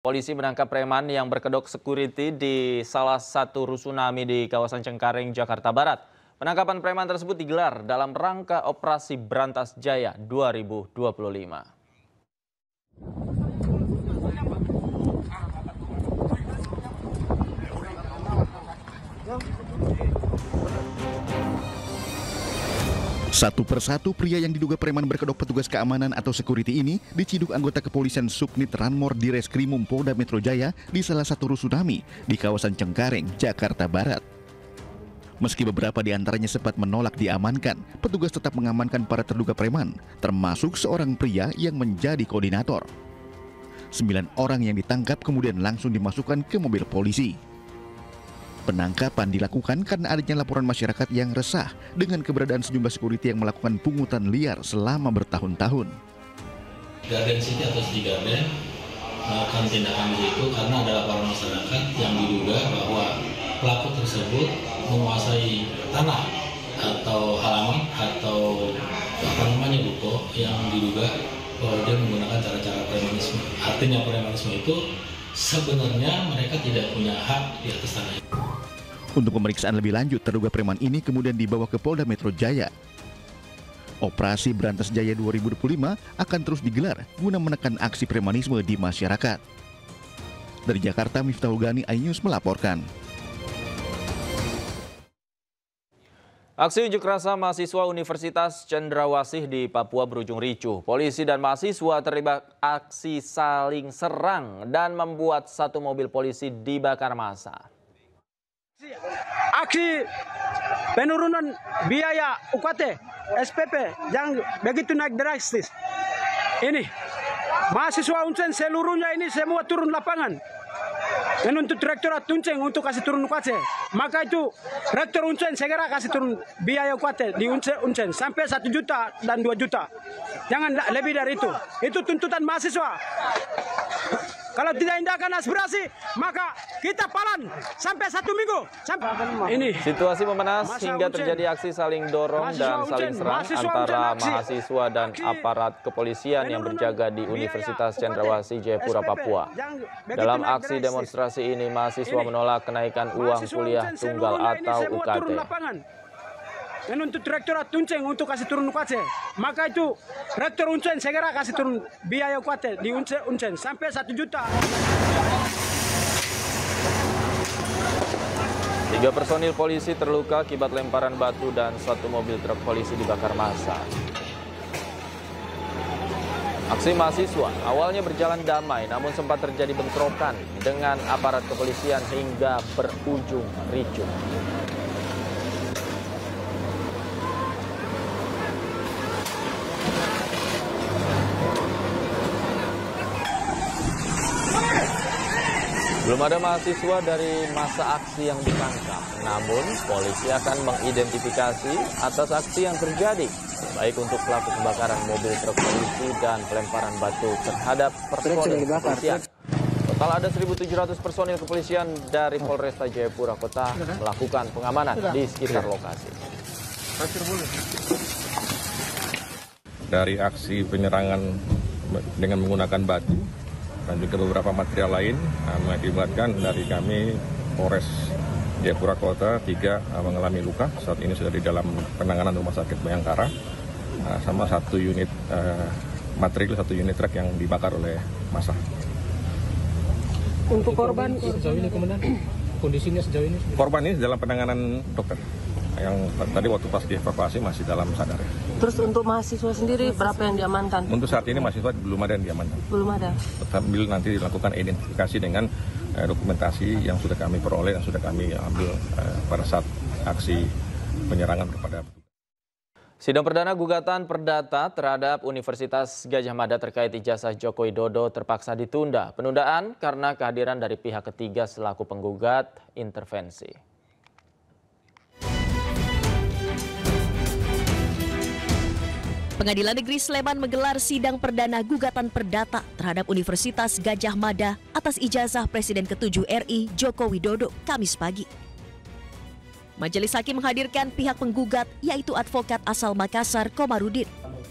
Polisi menangkap preman yang berkedok security di salah satu rusunami di kawasan Cengkareng, Jakarta Barat. Penangkapan preman tersebut digelar dalam rangka Operasi Brantas Jaya 2025. Satu persatu pria yang diduga preman berkedok petugas keamanan atau security ini diciduk anggota kepolisian Subnit Ranmor di Reskrimum Polda Metro Jaya di salah satu rusunami di kawasan Cengkareng, Jakarta Barat. Meski beberapa di antaranya sempat menolak diamankan, petugas tetap mengamankan para terduga preman, termasuk seorang pria yang menjadi koordinator. 9 orang yang ditangkap kemudian langsung dimasukkan ke mobil polisi. Penangkapan dilakukan karena adanya laporan masyarakat yang resah dengan keberadaan sejumlah security yang melakukan pungutan liar selama bertahun-tahun. Garden City atau City Garden melakukan tindakan itu karena ada laporan masyarakat yang diduga bahwa pelaku tersebut menguasai tanah atau halaman atau ruko yang diduga bahwa dia menggunakan cara-cara premanisme. Artinya premanisme itu sebenarnya mereka tidak punya hak di atas tanah itu. Untuk pemeriksaan lebih lanjut, terduga preman ini kemudian dibawa ke Polda Metro Jaya. Operasi Brantas Jaya 2025 akan terus digelar guna menekan aksi premanisme di masyarakat. Dari Jakarta, Miftahul Gani, iNews melaporkan. Aksi unjuk rasa mahasiswa Universitas Cendrawasih di Papua berujung ricuh. Polisi dan mahasiswa terlibat aksi saling serang dan membuat satu mobil polisi dibakar massa. Aksi penurunan biaya UKT, SPP yang begitu naik drastis. Ini mahasiswa Unseng seluruhnya ini semua turun lapangan. Menuntut Rektorat Unseng untuk kasih turun UKT. Maka itu Rektor Unseng segera kasih turun biaya UKT di Unseng sampai 1 juta dan 2 juta. Jangan lebih dari itu. Itu tuntutan mahasiswa. Kalau tidak indahkan aspirasi, maka kita palan sampai 1 minggu. Ini situasi memanas hingga terjadi aksi saling dorong dan saling serang antara mahasiswa dan aparat kepolisian yang berjaga di Universitas Cendrawasih, Jayapura, Papua. Dalam aksi demonstrasi ini, mahasiswa menolak kenaikan uang kuliah tunggal atau UKT. Menuntut Rektorat Unseng untuk kasih turun UKT. Maka itu Rektor Unseng segera kasih turun biaya UKT di Unseng sampai 1 juta. 3 personil polisi terluka akibat lemparan batu dan 1 mobil truk polisi dibakar massa. Aksi mahasiswa awalnya berjalan damai, namun sempat terjadi bentrokan dengan aparat kepolisian hingga berujung ricuh. Belum ada mahasiswa dari masa aksi yang ditangkap, namun polisi akan mengidentifikasi atas aksi yang terjadi, baik untuk pelaku pembakaran mobil truk polisi dan pelemparan batu terhadap personil kepolisian. Total ada 1.700 personil kepolisian dari Polresta Jayapura Kota melakukan pengamanan di sekitar lokasi. Dari aksi penyerangan dengan menggunakan batu dan juga beberapa material lain mengakibatkan dari kami Polres Jayapura Kota 3 mengalami luka. Saat ini sudah di dalam penanganan Rumah Sakit Bayangkara, sama 1 unit material, 1 unit truk yang dibakar oleh massa. Untuk korban sejauh ini, Komandan, kondisinya sejauh ini? Korban ini dalam penanganan dokter. Yang tadi waktu pas dievakuasi masih dalam sadar. Terus untuk mahasiswa sendiri berapa yang diamankan? Untuk saat ini mahasiswa belum ada yang diamankan. Belum ada. Sambil nanti dilakukan identifikasi dengan dokumentasi yang sudah kami peroleh dan sudah kami ambil pada saat aksi penyerangan kepada. Sidang perdana gugatan perdata terhadap Universitas Gadjah Mada terkait ijazah Joko Widodo terpaksa ditunda. Penundaan karena kehadiran dari pihak ketiga selaku penggugat intervensi. Pengadilan Negeri Sleman menggelar sidang perdana gugatan perdata terhadap Universitas Gadjah Mada atas ijazah Presiden ke-7 RI Joko Widodo Kamis pagi. Majelis Hakim menghadirkan pihak penggugat yaitu advokat asal Makassar Komarudin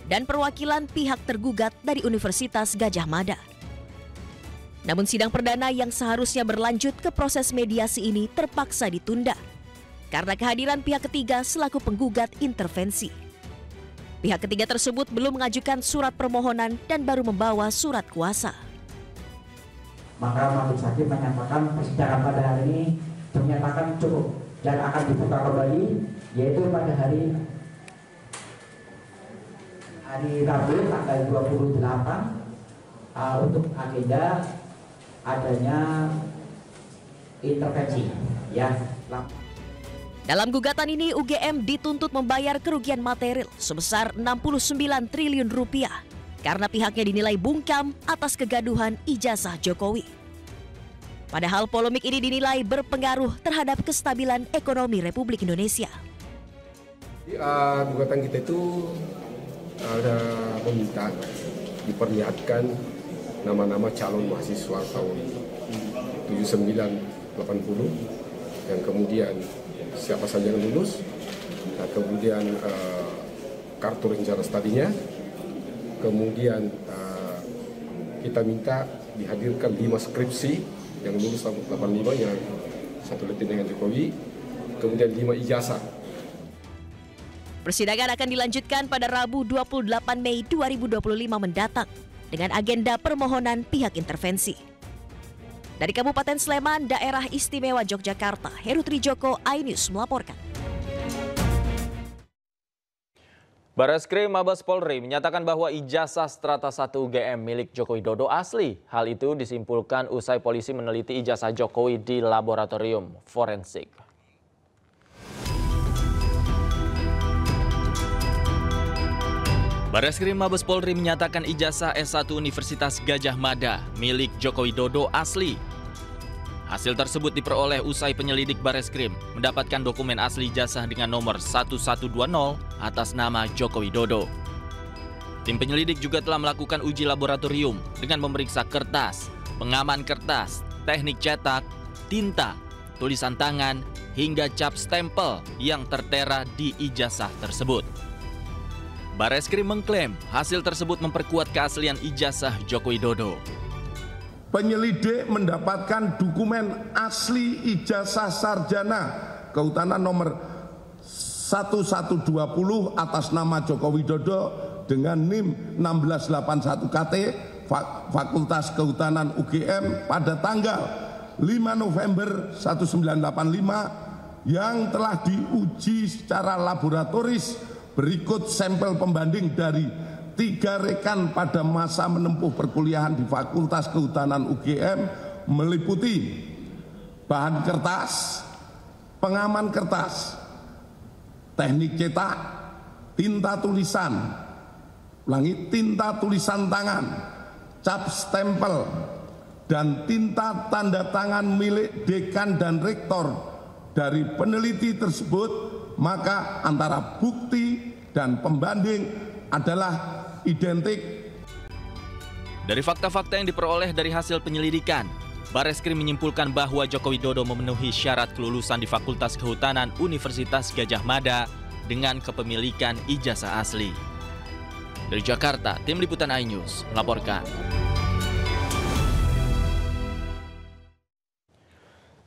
dan perwakilan pihak tergugat dari Universitas Gadjah Mada. Namun sidang perdana yang seharusnya berlanjut ke proses mediasi ini terpaksa ditunda karena kehadiran pihak ketiga selaku penggugat intervensi. Pihak ketiga tersebut belum mengajukan surat permohonan dan baru membawa surat kuasa. Maka majelis hakim menyatakan persidangan pada hari ini dinyatakan cukup dan akan dibuka kembali, yaitu pada hari Rabu tanggal 28 untuk agenda adanya intervensi. Ya. Dalam gugatan ini, UGM dituntut membayar kerugian material sebesar 69 triliun rupiah karena pihaknya dinilai bungkam atas kegaduhan ijazah Jokowi. Padahal polemik ini dinilai berpengaruh terhadap kestabilan ekonomi Republik Indonesia. Gugatan kita itu ada meminta diperlihatkan nama-nama calon mahasiswa tahun 79-80 yang kemudian siapa saja yang lulus, nah, kemudian kartu rencana studinya, kemudian kita minta dihadirkan 5 skripsi yang lulus tahun 85 yang satu letin dengan Jokowi, kemudian 5 ijazah. Persidangan akan dilanjutkan pada Rabu 28 Mei 2025 mendatang dengan agenda permohonan pihak intervensi. Dari Kabupaten Sleman, Daerah Istimewa Yogyakarta, Heru Trijoko, iNews melaporkan. Bareskrim Mabes Polri menyatakan bahwa ijazah strata 1 UGM milik Joko Widodo asli. Hal itu disimpulkan usai polisi meneliti ijazah Jokowi di laboratorium forensik. Bareskrim Mabes Polri menyatakan ijazah S1 Universitas Gadjah Mada milik Joko Widodo asli. Hasil tersebut diperoleh usai penyelidik Bareskrim mendapatkan dokumen asli ijazah dengan nomor 1120 atas nama Joko Widodo. Tim penyelidik juga telah melakukan uji laboratorium dengan memeriksa kertas, pengaman kertas, teknik cetak, tinta, tulisan tangan, hingga cap stempel yang tertera di ijazah tersebut. Bareskrim mengklaim hasil tersebut memperkuat keaslian ijazah Joko Widodo. Penyelidik mendapatkan dokumen asli ijazah sarjana kehutanan nomor 1120 atas nama Joko Widodo dengan NIM 1681 KT Fakultas Kehutanan UGM pada tanggal 5 November 1985 yang telah diuji secara laboratoris. Berikut sampel pembanding dari 3 rekan pada masa menempuh perkuliahan di Fakultas Kehutanan UGM meliputi bahan kertas, pengaman kertas, teknik cetak, tinta tulisan, tinta tulisan tangan, cap stempel, dan tinta tanda tangan milik dekan dan rektor. Dari peneliti tersebut, maka antara bukti dan pembanding adalah identik. Dari fakta-fakta yang diperoleh dari hasil penyelidikan, Bareskrim menyimpulkan bahwa Joko Widodo memenuhi syarat kelulusan di Fakultas Kehutanan Universitas Gadjah Mada dengan kepemilikan ijazah asli. Dari Jakarta, Tim Liputan iNews melaporkan.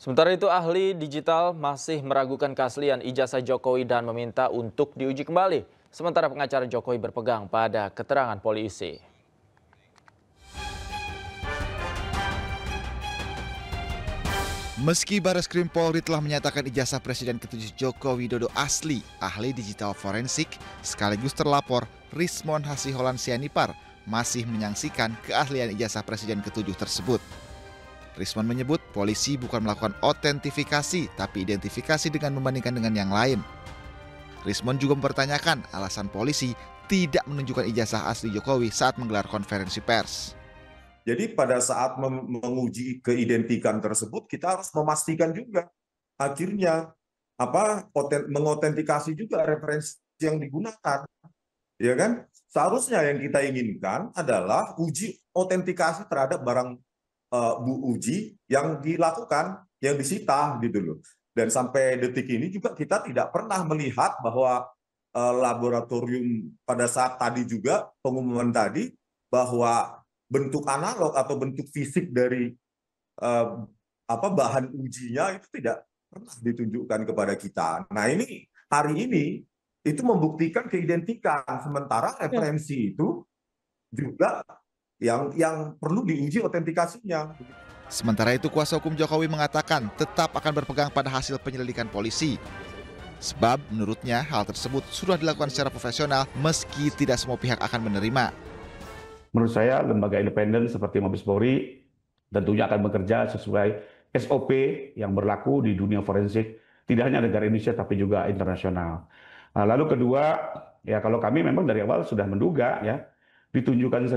Sementara itu, ahli digital masih meragukan keaslian ijazah Jokowi dan meminta untuk diuji kembali. Sementara pengacara Jokowi berpegang pada keterangan polisi. Meski Bareskrim Polri telah menyatakan ijazah Presiden ke-7 Joko Widodo asli, ahli digital forensik sekaligus terlapor Rismon Hasiholan Sianipar masih menyaksikan keahlian ijazah Presiden ke-7 tersebut. Rismon menyebut polisi bukan melakukan otentifikasi, tapi identifikasi dengan membandingkan dengan yang lain. Rismon juga mempertanyakan alasan polisi tidak menunjukkan ijazah asli Jokowi saat menggelar konferensi pers. Jadi pada saat menguji keidentikan tersebut, kita harus memastikan juga akhirnya mengotentikasi juga referensi yang digunakan, ya kan? Seharusnya yang kita inginkan adalah uji otentikasi terhadap barang uji yang dilakukan, yang disita gitu loh. Dan sampai detik ini juga kita tidak pernah melihat bahwa laboratorium pada saat tadi juga pengumuman tadi bahwa bentuk analog atau bentuk fisik dari bahan ujinya itu tidak pernah ditunjukkan kepada kita. Nah ini hari ini itu membuktikan keidentikan, sementara referensi itu juga yang perlu diuji otentikasinya. Sementara itu, kuasa hukum Jokowi mengatakan tetap akan berpegang pada hasil penyelidikan polisi. Sebab menurutnya hal tersebut sudah dilakukan secara profesional meski tidak semua pihak akan menerima. Menurut saya lembaga independen seperti Mabes Polri tentunya akan bekerja sesuai SOP yang berlaku di dunia forensik, tidak hanya negara Indonesia tapi juga internasional. Nah, lalu kedua, ya kalau kami memang dari awal sudah menduga ya, ditunjukkan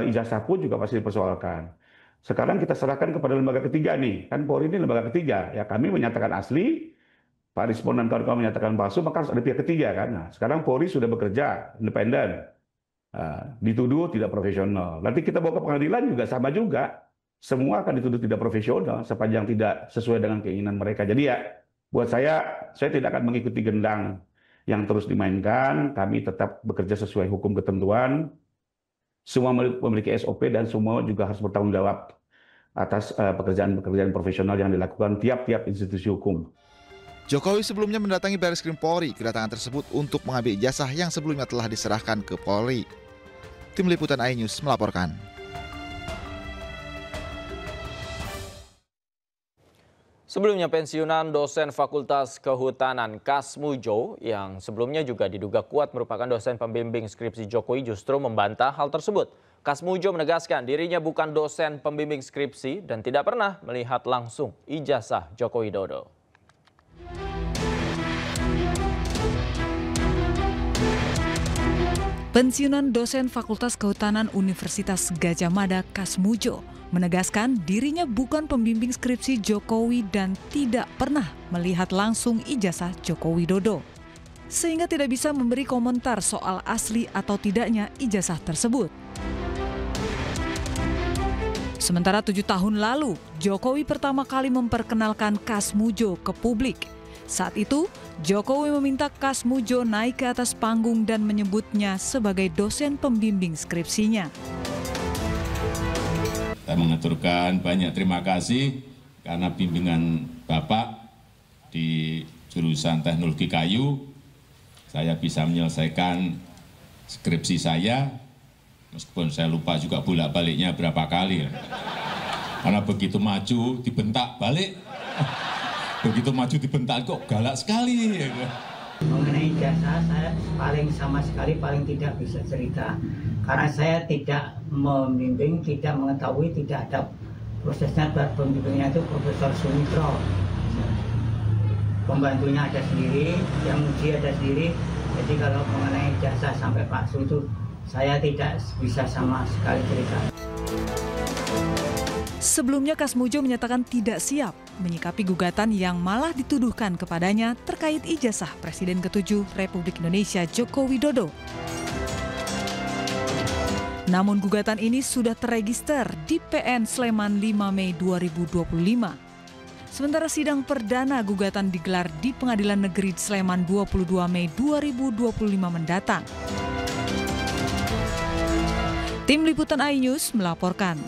ijazah pun juga pasti dipersoalkan. Sekarang kita serahkan kepada lembaga ketiga nih, kan Polri ini lembaga ketiga, ya kami menyatakan asli, Pak Rismon dan kawan-kawan menyatakan palsu, maka harus ada pihak ketiga kan. Nah, sekarang Polri sudah bekerja independen, dituduh tidak profesional. Nanti kita bawa ke pengadilan juga sama juga, semua akan dituduh tidak profesional sepanjang tidak sesuai dengan keinginan mereka. Jadi ya, buat saya tidak akan mengikuti gendang yang terus dimainkan. Kami tetap bekerja sesuai hukum ketentuan. Semua memiliki SOP dan semua juga harus bertanggung jawab atas pekerjaan-pekerjaan profesional yang dilakukan tiap-tiap institusi hukum. Jokowi sebelumnya mendatangi Barreskrim Polri. Kedatangan tersebut untuk mengambil ijazah yang sebelumnya telah diserahkan ke Polri. Tim Liputan iNews melaporkan. Sebelumnya pensiunan dosen Fakultas Kehutanan Kasmujo yang sebelumnya juga diduga kuat merupakan dosen pembimbing skripsi Jokowi justru membantah hal tersebut. Kasmujo menegaskan dirinya bukan dosen pembimbing skripsi dan tidak pernah melihat langsung ijazah Joko Widodo. Pensiunan dosen Fakultas Kehutanan Universitas Gadjah Mada Kasmujo menegaskan dirinya bukan pembimbing skripsi Jokowi dan tidak pernah melihat langsung ijazah Joko Widodo, sehingga tidak bisa memberi komentar soal asli atau tidaknya ijazah tersebut. Sementara 7 tahun lalu, Jokowi pertama kali memperkenalkan Kasmujo ke publik. Saat itu, Jokowi meminta Kasmujo naik ke atas panggung dan menyebutnya sebagai dosen pembimbing skripsinya. Saya mengaturkan banyak terima kasih karena bimbingan Bapak di jurusan teknologi kayu, saya bisa menyelesaikan skripsi saya, meskipun saya lupa juga bolak-baliknya berapa kali. Karena begitu maju dibentak balik, begitu maju dibentak kok galak sekali. Mengenai ijazah saya sama sekali tidak bisa cerita. Karena saya tidak membimbing, tidak mengetahui, tidak ada prosesnya. Pembimbingnya itu Profesor Sumitro. Pembantunya ada sendiri, yang uji ada sendiri. Jadi kalau mengenai ijazah sampai Pak Su itu saya tidak bisa sama sekali cerita. Sebelumnya Kasmujo menyatakan tidak siap menyikapi gugatan yang malah dituduhkan kepadanya terkait ijazah Presiden ke-7 Republik Indonesia Joko Widodo. Namun gugatan ini sudah terregister di PN Sleman 5 Mei 2025. Sementara sidang perdana gugatan digelar di Pengadilan Negeri Sleman 22 Mei 2025 mendatang. Tim Liputan iNews melaporkan.